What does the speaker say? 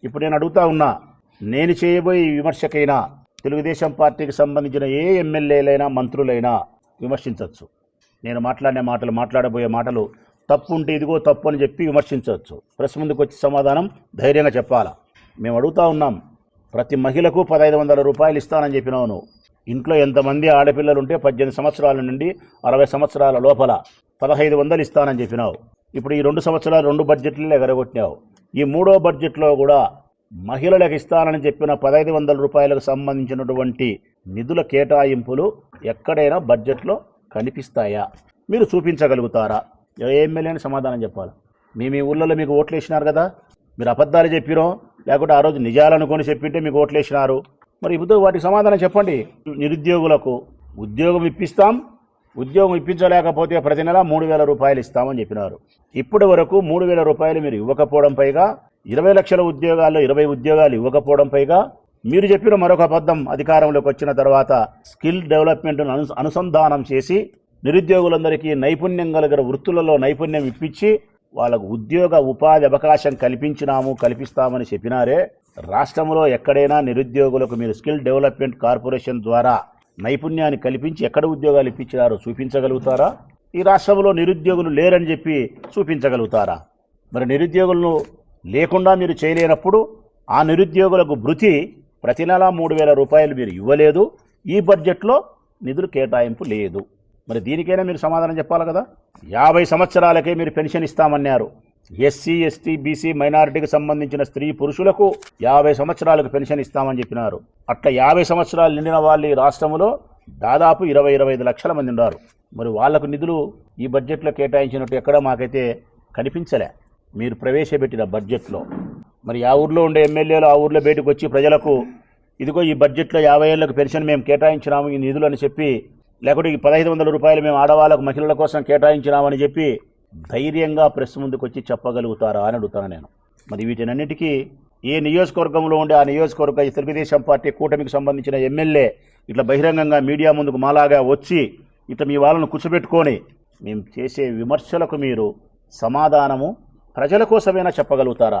ఇప్పుడు నేను అడుగుతా ఉన్నా, నేను చేయబోయే ఈ విమర్శకైనా తెలుగుదేశం పార్టీకి సంబంధించిన ఏ ఎమ్మెల్యేలైనా మంత్రులైనా విమర్శించవచ్చు. నేను మాట్లాడబోయే మాటలు తప్పు ఉంటే ఇదిగో తప్పు అని చెప్పి విమర్శించవచ్చు. ప్రెస్ ముందుకు వచ్చి సమాధానం ధైర్యంగా చెప్పాలా. మేము అడుగుతా ఉన్నాం, ప్రతి మహిళకు 1500 రూపాయలు ఇస్తానని చెప్పినావు నువ్వు. ఇంట్లో ఎంతమంది ఆడపిల్లలు ఉంటే 18 సంవత్సరాల నుండి 60 సంవత్సరాల లోపల 1500 ఇస్తానని చెప్పినావు. ఇప్పుడు ఈ 2 సంవత్సరాలు 2 బడ్జెట్లు ఎగరగొట్టినావు. ఈ 3వ బడ్జెట్లో కూడా మహిళలకు ఇస్తానని చెప్పిన 1500 రూపాయలకు సంబంధించినటువంటి నిధుల కేటాయింపులు ఎక్కడైనా బడ్జెట్లో కనిపిస్తాయా? మీరు చూపించగలుగుతారా? ఏ ఎమ్మెల్యేని సమాధానం చెప్పాలి. మీ ఊళ్ళలో మీకు ఓట్లు వేసినారు కదా, మీరు అబద్ధాలు చెప్పిరో లేకుంటే ఆ రోజు నిజాలనుకొని చెప్పింటే మీకు ఓట్లు వేసినారు. మరి ఇప్పుడు వాటికి సమాధానం చెప్పండి. నిరుద్యోగులకు ఉద్యోగం ఇప్పిస్తాం, ఉద్యోగం ఇప్పించలేకపోతే ప్రతి నెల 3000 రూపాయలు ఇస్తామని చెప్పినారు. ఇప్పటి వరకు 3000 రూపాయలు మీరు ఇవ్వకపోవడం, పైగా 20 లక్షల ఉద్యోగాల్లో 20 ఉద్యోగాలు ఇవ్వకపోవడం, పైగా మీరు చెప్పిన మరొక అబద్ధం, అధికారంలోకి వచ్చిన తర్వాత స్కిల్ డెవలప్మెంట్ను అనుసంధానం చేసి నిరుద్యోగులందరికీ నైపుణ్యం కలిగిన వృత్తులలో నైపుణ్యం ఇప్పించి వాళ్ళకు ఉద్యోగ ఉపాధి అవకాశం కల్పిస్తామని చెప్పినారే. రాష్ట్రంలో ఎక్కడైనా నిరుద్యోగులకు మీరు స్కిల్ డెవలప్మెంట్ కార్పొరేషన్ ద్వారా నైపుణ్యాన్ని కల్పించి ఎక్కడ ఉద్యోగాలు ఇప్పించారో చూపించగలుగుతారా? ఈ రాష్ట్రంలో నిరుద్యోగులు లేరని చెప్పి చూపించగలుగుతారా? మరి నిరుద్యోగులను లేకుండా మీరు చేయలేనప్పుడు ఆ నిరుద్యోగులకు భృతి ప్రతి నెల 3000 రూపాయలు మీరు ఇవ్వలేదు. ఈ బడ్జెట్లో నిధులు కేటాయింపు లేదు. మరి దీనికైనా మీరు సమాధానం చెప్పాలి కదా. 50 సంవత్సరాలకే మీరు పెన్షన్ ఇస్తామన్నారు. ఎస్సీ, ఎస్టీ, బీసీ, మైనారిటీకి సంబంధించిన స్త్రీ పురుషులకు 50 సంవత్సరాలకు పెన్షన్ ఇస్తామని చెప్పినారు. అట్లా 50 సంవత్సరాలు నిండిన వాళ్ళు ఈ రాష్ట్రంలో దాదాపు 20-25 లక్షల మంది ఉన్నారు. మరి వాళ్లకు నిధులు ఈ బడ్జెట్లో కేటాయించినట్టు ఎక్కడ మాకైతే కనిపించలే మీరు ప్రవేశపెట్టిన బడ్జెట్లో. మరి ఆ ఊర్లో ఉండే ఎమ్మెల్యేలు ఆ ఊర్లో బయటకు వచ్చి ప్రజలకు ఇదిగో ఈ బడ్జెట్లో 50 ఏళ్లకు పెన్షన్ మేము కేటాయించినాము ఈ నిధులు అని చెప్పి, లేకుంటే ఈ 1500 రూపాయలు మేము ఆడవాళ్ళకు మహిళల కోసం కేటాయించినామని చెప్పి ధైర్యంగా ప్రెస్ ముందుకు వచ్చి చెప్పగలుగుతారా అని అడుగుతాను నేను. మరి వీటినన్నిటికీ ఏ నియోజకవర్గంలో ఉండే ఆ నియోజకవర్గ తెలుగుదేశం పార్టీ కూటమికి సంబంధించిన ఎమ్మెల్యే ఇట్లా బహిరంగంగా మీడియా ముందుకు మాలాగా వచ్చి ఇట్లా మీ వాళ్ళను కూర్చోబెట్టుకొని మేము చేసే విమర్శలకు మీరు సమాధానము ప్రజల కోసమైనా చెప్పగలుగుతారా?